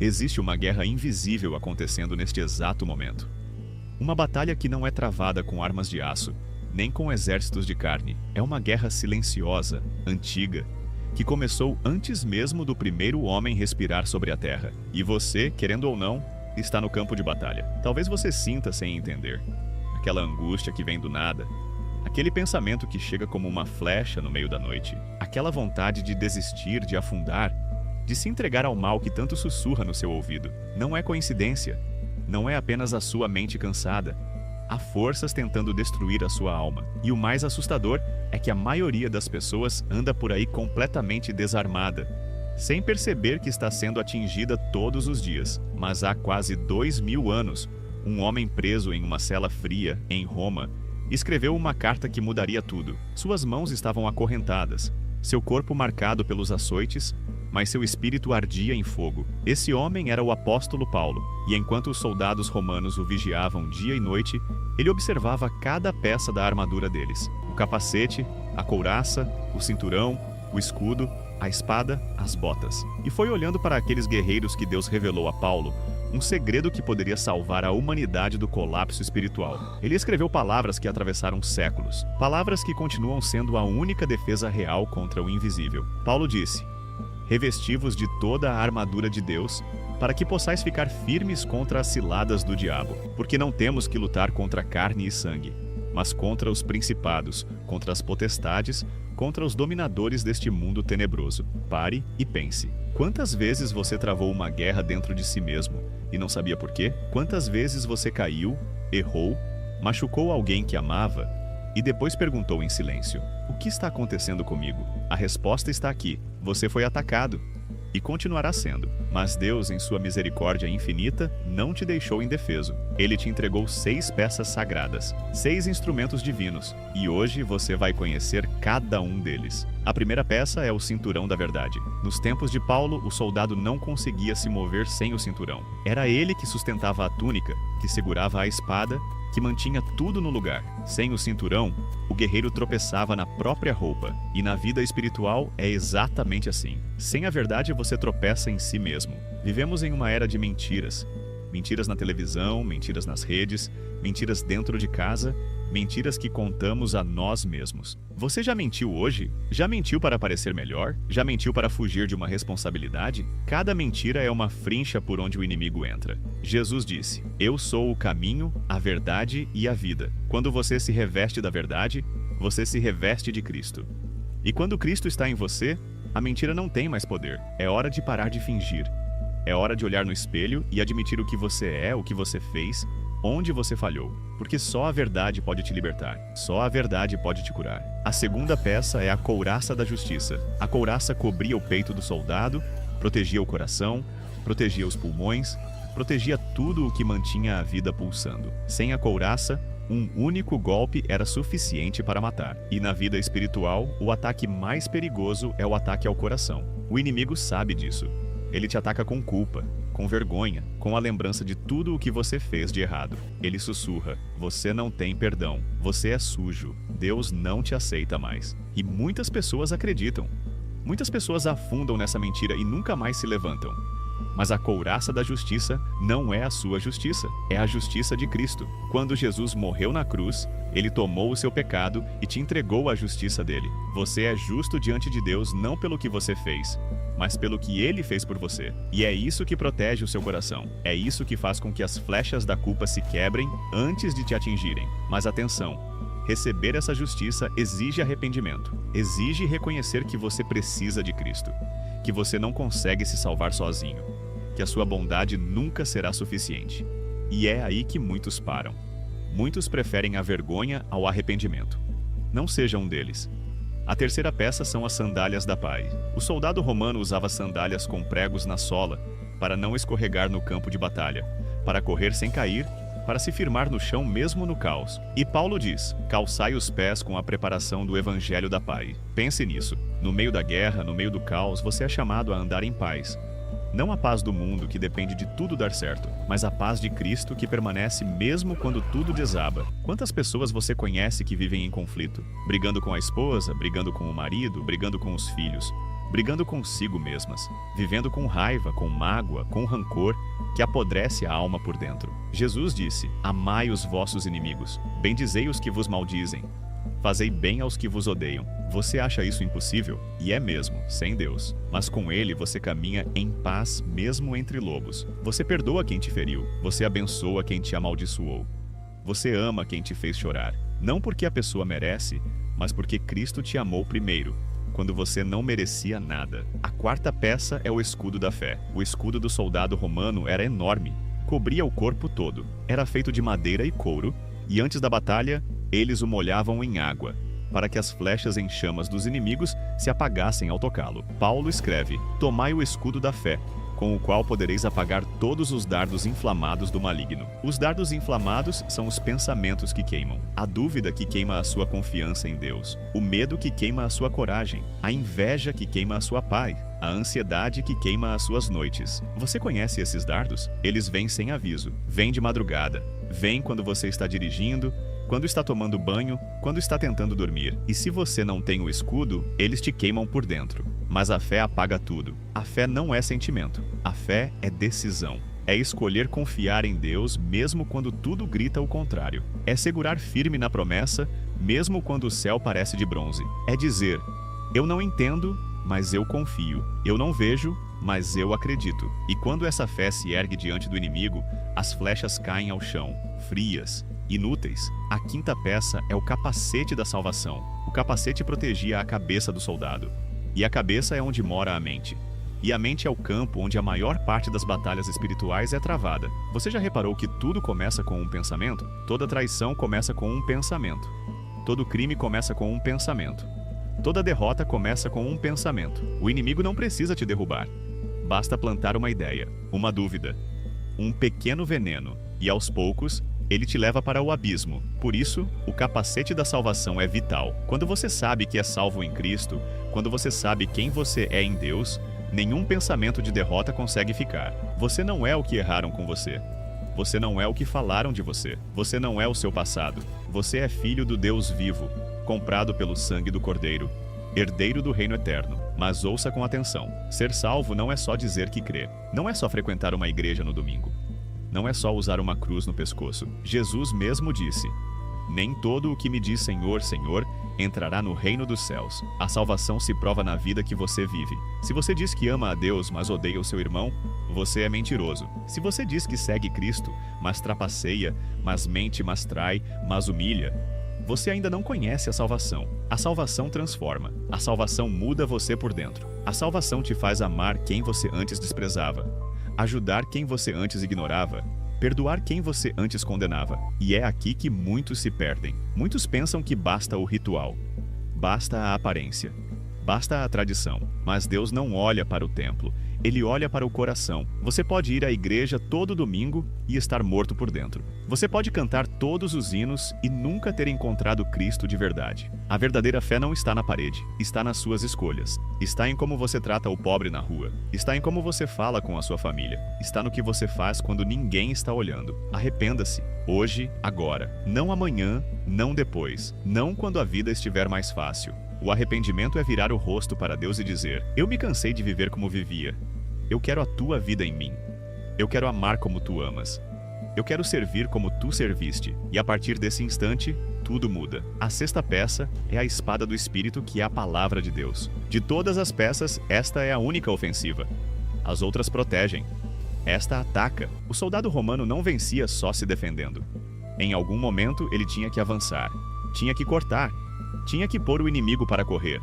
Existe uma guerra invisível acontecendo neste exato momento. Uma batalha que não é travada com armas de aço, nem com exércitos de carne. É uma guerra silenciosa, antiga, que começou antes mesmo do primeiro homem respirar sobre a terra. E você, querendo ou não, está no campo de batalha. Talvez você sinta sem entender. Aquela angústia que vem do nada. Aquele pensamento que chega como uma flecha no meio da noite. Aquela vontade de desistir, de afundar, de se entregar ao mal que tanto sussurra no seu ouvido. Não é coincidência. Não é apenas a sua mente cansada. Há forças tentando destruir a sua alma. E o mais assustador é que a maioria das pessoas anda por aí completamente desarmada, sem perceber que está sendo atingida todos os dias. Mas há quase 2000 anos, um homem preso em uma cela fria, em Roma, escreveu uma carta que mudaria tudo. Suas mãos estavam acorrentadas, seu corpo marcado pelos açoites, mas seu espírito ardia em fogo. Esse homem era o apóstolo Paulo, e enquanto os soldados romanos o vigiavam dia e noite, ele observava cada peça da armadura deles: o capacete, a couraça, o cinturão, o escudo, a espada, as botas. E foi olhando para aqueles guerreiros que Deus revelou a Paulo um segredo que poderia salvar a humanidade do colapso espiritual. Ele escreveu palavras que atravessaram séculos, palavras que continuam sendo a única defesa real contra o invisível. Paulo disse: revesti-vos de toda a armadura de Deus, para que possais ficar firmes contra as ciladas do diabo. Porque não temos que lutar contra carne e sangue, mas contra os principados, contra as potestades, contra os dominadores deste mundo tenebroso. Pare e pense. Quantas vezes você travou uma guerra dentro de si mesmo e não sabia por quê? Quantas vezes você caiu, errou, machucou alguém que amava e depois perguntou em silêncio: o que está acontecendo comigo? A resposta está aqui: você foi atacado. E continuará sendo. Mas Deus, em sua misericórdia infinita, não te deixou indefeso. Ele te entregou 6 peças sagradas, 6 instrumentos divinos, e hoje você vai conhecer cada um deles. A primeira peça é o cinturão da verdade. Nos tempos de Paulo, o soldado não conseguia se mover sem o cinturão. Era ele que sustentava a túnica, que segurava a espada, que mantinha tudo no lugar. Sem o cinturão, o guerreiro tropeçava na própria roupa. E na vida espiritual é exatamente assim. Sem a verdade, você tropeça em si mesmo. Vivemos em uma era de mentiras. Mentiras na televisão, mentiras nas redes, mentiras dentro de casa, mentiras que contamos a nós mesmos. Você já mentiu hoje? Já mentiu para parecer melhor? Já mentiu para fugir de uma responsabilidade? Cada mentira é uma frincha por onde o inimigo entra. Jesus disse: eu sou o caminho, a verdade e a vida. Quando você se reveste da verdade, você se reveste de Cristo. E quando Cristo está em você, a mentira não tem mais poder. É hora de parar de fingir. É hora de olhar no espelho e admitir o que você é, o que você fez, onde você falhou. Porque só a verdade pode te libertar. Só a verdade pode te curar. A segunda peça é a couraça da justiça. A couraça cobria o peito do soldado, protegia o coração, protegia os pulmões, protegia tudo o que mantinha a vida pulsando. Sem a couraça, um único golpe era suficiente para matar. E na vida espiritual, o ataque mais perigoso é o ataque ao coração. O inimigo sabe disso. Ele te ataca com culpa, com vergonha, com a lembrança de tudo o que você fez de errado. Ele sussurra: você não tem perdão, você é sujo, Deus não te aceita mais. E muitas pessoas acreditam. Muitas pessoas afundam nessa mentira e nunca mais se levantam. Mas a couraça da justiça não é a sua justiça, é a justiça de Cristo. Quando Jesus morreu na cruz, ele tomou o seu pecado e te entregou a justiça dele. Você é justo diante de Deus não pelo que você fez, mas pelo que ele fez por você. E é isso que protege o seu coração. É isso que faz com que as flechas da culpa se quebrem antes de te atingirem. Mas atenção, receber essa justiça exige arrependimento. Exige reconhecer que você precisa de Cristo, que você não consegue se salvar sozinho, que a sua bondade nunca será suficiente. E é aí que muitos param. Muitos preferem a vergonha ao arrependimento. Não seja um deles. A terceira peça são as sandálias da paz. O soldado romano usava sandálias com pregos na sola para não escorregar no campo de batalha, para correr sem cair, para se firmar no chão mesmo no caos. E Paulo diz: calçai os pés com a preparação do evangelho da paz. Pense nisso. No meio da guerra, no meio do caos, você é chamado a andar em paz. Não a paz do mundo, que depende de tudo dar certo, mas a paz de Cristo, que permanece mesmo quando tudo desaba. Quantas pessoas você conhece que vivem em conflito? Brigando com a esposa, brigando com o marido, brigando com os filhos. brigando consigo mesmas, vivendo com raiva, com mágoa, com rancor, que apodrece a alma por dentro. Jesus disse: amai os vossos inimigos, bendizei os que vos maldizem, fazei bem aos que vos odeiam. Você acha isso impossível? E é mesmo, sem Deus. Mas com Ele você caminha em paz mesmo entre lobos. Você perdoa quem te feriu, você abençoa quem te amaldiçoou. Você ama quem te fez chorar, não porque a pessoa merece, mas porque Cristo te amou primeiro, quando você não merecia nada. A quarta peça é o escudo da fé. O escudo do soldado romano era enorme, cobria o corpo todo, era feito de madeira e couro, e antes da batalha, eles o molhavam em água, para que as flechas em chamas dos inimigos se apagassem ao tocá-lo. Paulo escreve: tomai o escudo da fé, com o qual podereis apagar todos os dardos inflamados do maligno. Os dardos inflamados são os pensamentos que queimam, a dúvida que queima a sua confiança em Deus, o medo que queima a sua coragem, a inveja que queima a sua paz, a ansiedade que queima as suas noites. Você conhece esses dardos? Eles vêm sem aviso, vêm de madrugada, vêm quando você está dirigindo, quando está tomando banho, quando está tentando dormir. E se você não tem o escudo, eles te queimam por dentro. Mas a fé apaga tudo. A fé não é sentimento. A fé é decisão. É escolher confiar em Deus mesmo quando tudo grita o contrário. É segurar firme na promessa mesmo quando o céu parece de bronze. É dizer: eu não entendo, mas eu confio. Eu não vejo, mas eu acredito. E quando essa fé se ergue diante do inimigo, as flechas caem ao chão, frias, inúteis. A quinta peça é o capacete da salvação. O capacete protegia a cabeça do soldado. E a cabeça é onde mora a mente. E a mente é o campo onde a maior parte das batalhas espirituais é travada. Você já reparou que tudo começa com um pensamento? Toda traição começa com um pensamento. Todo crime começa com um pensamento. Toda derrota começa com um pensamento. O inimigo não precisa te derrubar. Basta plantar uma ideia, uma dúvida, um pequeno veneno, e aos poucos, ele te leva para o abismo. Por isso, o capacete da salvação é vital. Quando você sabe que é salvo em Cristo, quando você sabe quem você é em Deus, nenhum pensamento de derrota consegue ficar. Você não é o que erraram com você. Você não é o que falaram de você. Você não é o seu passado. Você é filho do Deus vivo, comprado pelo sangue do Cordeiro, herdeiro do reino eterno. Mas ouça com atenção. Ser salvo não é só dizer que crê. Não é só frequentar uma igreja no domingo. Não é só usar uma cruz no pescoço. Jesus mesmo disse: nem todo o que me diz Senhor, Senhor, entrará no reino dos céus. A salvação se prova na vida que você vive. Se você diz que ama a Deus, mas odeia o seu irmão, você é mentiroso. Se você diz que segue Cristo, mas trapaceia, mas mente, mas trai, mas humilha, você ainda não conhece a salvação. A salvação transforma. A salvação muda você por dentro. A salvação te faz amar quem você antes desprezava, ajudar quem você antes ignorava, perdoar quem você antes condenava. E é aqui que muitos se perdem. Muitos pensam que basta o ritual, basta a aparência, basta a tradição. Mas Deus não olha para o templo, Ele olha para o coração. Você pode ir à igreja todo domingo e estar morto por dentro. Você pode cantar todos os hinos e nunca ter encontrado Cristo de verdade. A verdadeira fé não está na parede, está nas suas escolhas. Está em como você trata o pobre na rua. Está em como você fala com a sua família. Está no que você faz quando ninguém está olhando. Arrependa-se. Hoje, agora. Não amanhã, não depois. Não quando a vida estiver mais fácil. O arrependimento é virar o rosto para Deus e dizer: eu me cansei de viver como vivia. Eu quero a tua vida em mim. Eu quero amar como tu amas. Eu quero servir como tu serviste. E a partir desse instante, tudo muda. A sexta peça é a espada do Espírito, que é a palavra de Deus. De todas as peças, esta é a única ofensiva. As outras protegem. Esta ataca. O soldado romano não vencia só se defendendo. Em algum momento, ele tinha que avançar. Tinha que cortar. Tinha que pôr o inimigo para correr.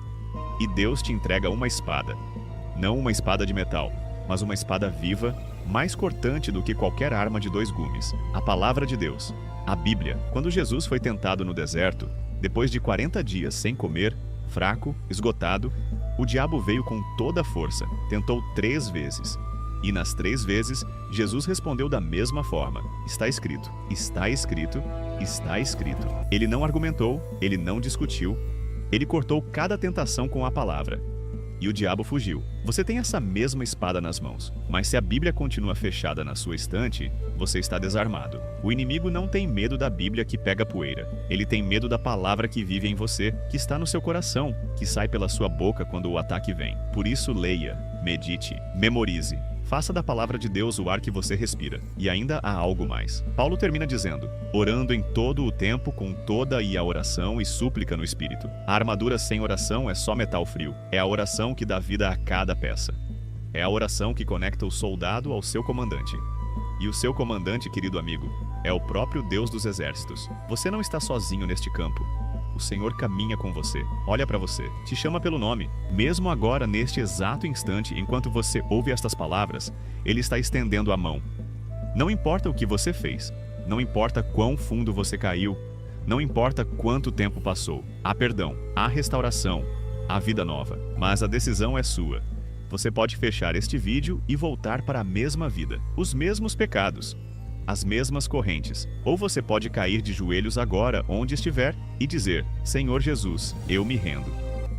E Deus te entrega uma espada. Não uma espada de metal, mas uma espada viva, mais cortante do que qualquer arma de 2 gumes. A palavra de Deus, a Bíblia. Quando Jesus foi tentado no deserto, depois de 40 dias sem comer, fraco, esgotado, o diabo veio com toda a força, tentou 3 vezes. E nas 3 vezes, Jesus respondeu da mesma forma: está escrito, está escrito, está escrito. Ele não argumentou, ele não discutiu, ele cortou cada tentação com a palavra. e o diabo fugiu. Você tem essa mesma espada nas mãos, mas se a Bíblia continua fechada na sua estante, você está desarmado. O inimigo não tem medo da Bíblia que pega poeira. Ele tem medo da palavra que vive em você, que está no seu coração, que sai pela sua boca quando o ataque vem. Por isso, leia, medite, memorize. Faça da palavra de Deus o ar que você respira. E ainda há algo mais. Paulo termina dizendo: orando em todo o tempo com toda a oração e súplica no Espírito. A armadura sem oração é só metal frio. É a oração que dá vida a cada peça. É a oração que conecta o soldado ao seu comandante. E o seu comandante, querido amigo, é o próprio Deus dos exércitos. Você não está sozinho neste campo. O Senhor caminha com você, olha para você, te chama pelo nome. Mesmo agora, neste exato instante, enquanto você ouve estas palavras, Ele está estendendo a mão. Não importa o que você fez, não importa quão fundo você caiu, não importa quanto tempo passou. Há perdão, há restauração, há vida nova. Mas a decisão é sua. Você pode fechar este vídeo e voltar para a mesma vida, os mesmos pecados, as mesmas correntes. Ou você pode cair de joelhos agora, onde estiver, e dizer: Senhor Jesus, eu me rendo.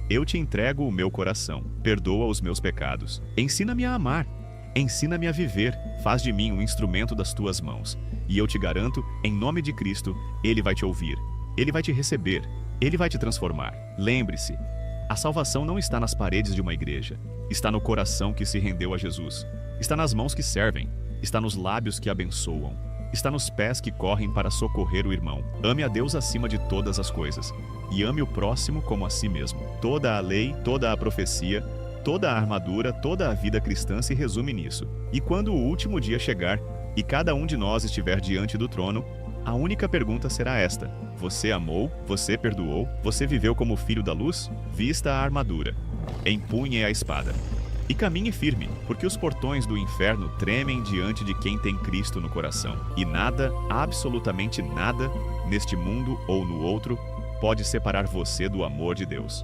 Eu te entrego o meu coração. Perdoa os meus pecados. Ensina-me a amar. Ensina-me a viver. Faz de mim um instrumento das tuas mãos. E eu te garanto, em nome de Cristo, Ele vai te ouvir. Ele vai te receber. Ele vai te transformar. Lembre-se, a salvação não está nas paredes de uma igreja. Está no coração que se rendeu a Jesus. Está nas mãos que servem. Está nos lábios que abençoam. Está nos pés que correm para socorrer o irmão. Ame a Deus acima de todas as coisas. E ame o próximo como a si mesmo. Toda a lei, toda a profecia, toda a armadura, toda a vida cristã se resume nisso. E quando o último dia chegar, e cada um de nós estiver diante do trono, a única pergunta será esta: você amou? Você perdoou? Você viveu como filho da luz? Vista a armadura. Empunhe a espada. E caminhe firme, porque os portões do inferno tremem diante de quem tem Cristo no coração. E nada, absolutamente nada, neste mundo ou no outro, pode separar você do amor de Deus.